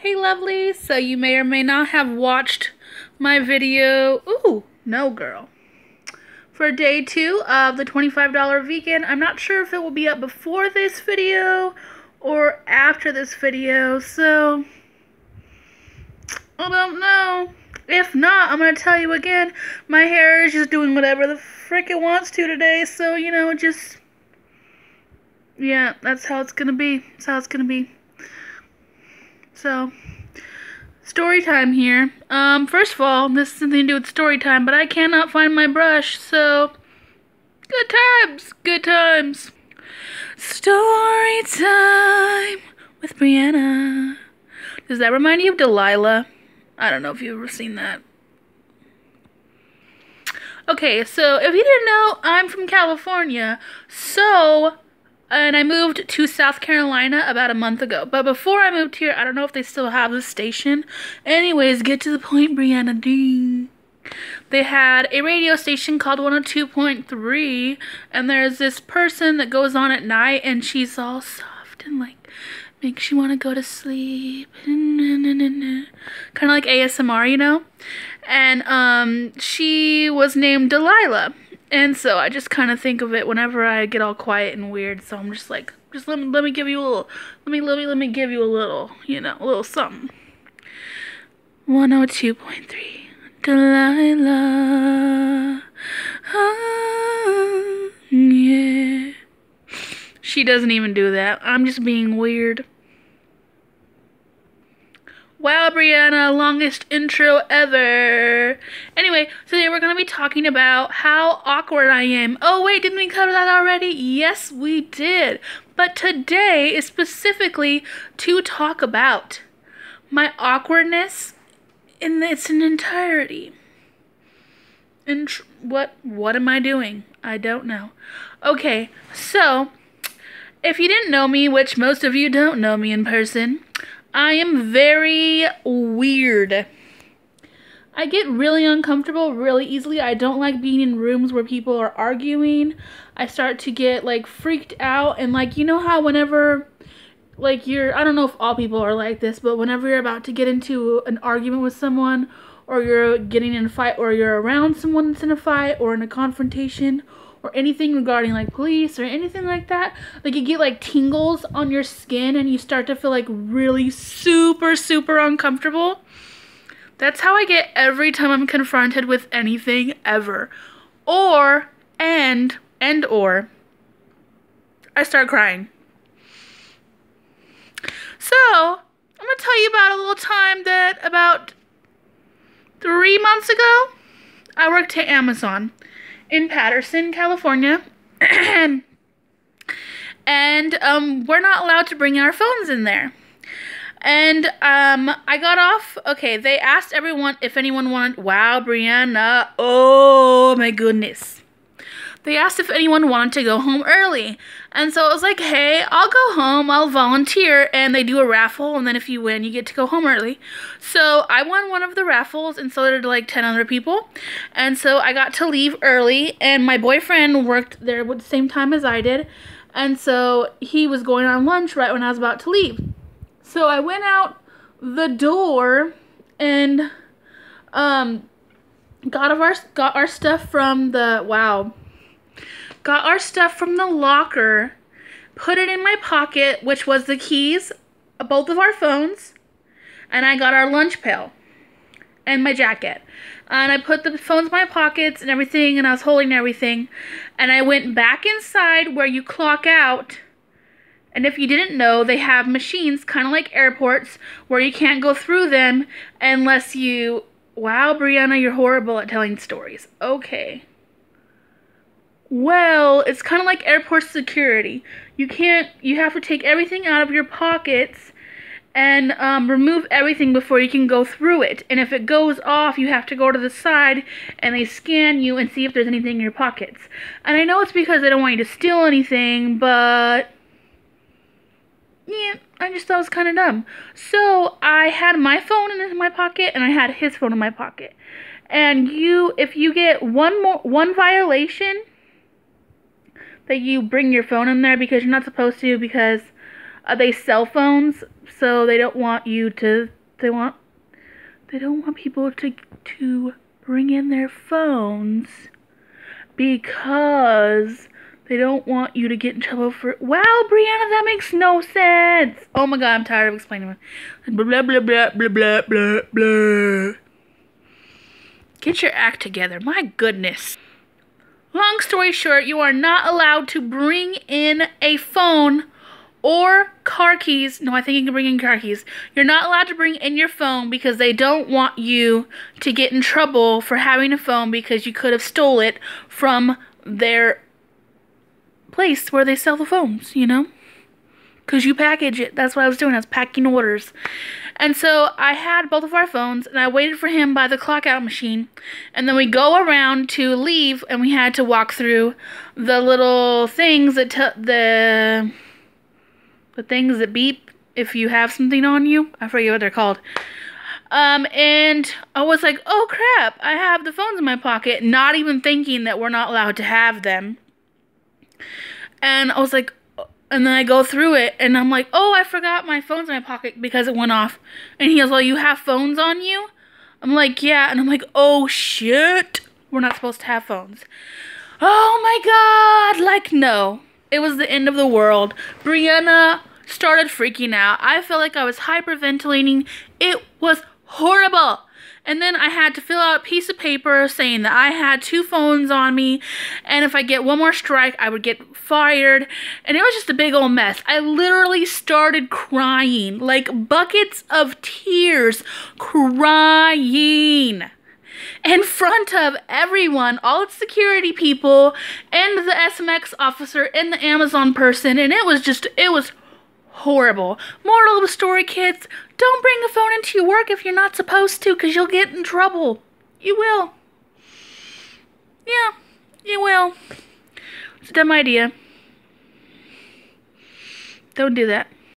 Hey lovelies, so you may or may not have watched my video, ooh, no girl, for day 2 of the $25 vegan. I'm not sure if it will be up before this video or after this video, so I don't know. If not, I'm going to tell you again, my hair is just doing whatever the frick it wants to today, so, you know, just, yeah, that's how it's going to be. That's how it's going to be. So, story time here. First of all, this has nothing to do with story time, but I cannot find my brush, so good times, good times. Story time with Brianna. Does that remind you of Delilah? I don't know if you've ever seen that. Okay, so if you didn't know, I'm from California, and I moved to South Carolina about a month ago. But before I moved here, I don't know if they still have this station. Anyways, get to the point, Brianna D. They had a radio station called 102.3, and there's this person that goes on at night, and she's all soft and like makes you want to go to sleep. Kind of like ASMR, you know? And she was named Delilah. And so I just kind of think of it whenever I get all quiet and weird. So I'm just like, let me give you a little, let me give you a little, you know, a little something. 102.3, Delilah. Oh, yeah. She doesn't even do that. I'm just being weird. Wow, Brianna, longest intro ever. Anyway, today we're going to be talking about how awkward I am. Oh, wait, didn't we cover that already? Yes, we did. But today is specifically to talk about my awkwardness in its entirety. And what am I doing? I don't know. Okay, so if you didn't know me, which most of you don't know me in person, I am very weird. I get really uncomfortable really easily. I don't like being in rooms where people are arguing. I start to get like freaked out, and like, you know how whenever like I don't know if all people are like this, but whenever you're about to get into an argument with someone, or you're getting in a fight, or you're around someone that's in a fight or in a confrontation, or anything regarding like police or anything like that, like you get like tingles on your skin and you start to feel like really super uncomfortable. That's how I get every time I'm confronted with anything ever. Or I start crying. So I'm gonna tell you about a little time that about 3 months ago I worked at Amazon in Patterson, California, and we're not allowed to bring our phones in there. And I got off. Okay, they asked everyone if anyone wanted. Wow, Brianna! Oh my goodness! They asked if anyone wanted to go home early, and so I was like, hey, I'll go home. I'll volunteer, and they do a raffle, and then if you win, you get to go home early. So I won one of the raffles, and so did like 10 other people, and so I got to leave early, and my boyfriend worked there at the same time as I did, and so he was going on lunch right when I was about to leave. So I went out the door and got our stuff from the locker, put it in my pocket, which was the keys, both of our phones, and I got our lunch pail and my jacket. And I put the phones in my pockets and everything, and I was holding everything. And I went back inside where you clock out. And if you didn't know, they have machines, kind of like airports, where you can't go through them unless you... Wow, Brianna, you're horrible at telling stories. Okay. Well, it's kind of like airport security. You have to take everything out of your pockets and remove everything before you can go through it. And if it goes off, you have to go to the side and they scan you and see if there's anything in your pockets. And I know it's because they don't want you to steal anything, but yeah, I just thought it was kind of dumb. So I had my phone in my pocket and I had his phone in my pocket. And if you get one violation, that you bring your phone in there, because you're not supposed to, because they cell phones, so they don't want you to, they don't want people to bring in their phones because they don't want you to get in trouble for... Wow, Brianna, that makes no sense. Oh my God, I'm tired of explaining it. Blah, blah, blah, blah, blah, blah, blah, blah. Get your act together. My goodness. Long story short, you are not allowed to bring in a phone or car keys. No, I think you can bring in car keys. You're not allowed to bring in your phone because they don't want you to get in trouble for having a phone because you could have stole it from their place where they sell the phones, you know? Because you package it. That's what I was doing. I was packing orders. And so I had both of our phones, and I waited for him by the clock out machine. And then we go around to leave, and we had to walk through the little things that the things that beep if you have something on you. I forget what they're called. And I was like, oh crap, I have the phones in my pocket, not even thinking that we're not allowed to have them. And I was like, and then I go through it, and I'm like, oh, I forgot my phone's in my pocket because it went off. And he goes, well, you have phones on you? I'm like, yeah. And I'm like, oh, shit. We're not supposed to have phones. Oh, my God. Like, no. It was the end of the world. Brianna started freaking out. I felt like I was hyperventilating. It was horrible. And then I had to fill out a piece of paper saying that I had 2 phones on me, and if I get one more strike, I would get fired. And it was just a big old mess. I literally started crying, like buckets of tears, crying in front of everyone, all its security people, and the SMX officer, and the Amazon person, and it was horrible. Moral of the story, kids, don't bring a phone into your work if you're not supposed to, because you'll get in trouble. You will. Yeah, you will. It's a dumb idea. Don't do that.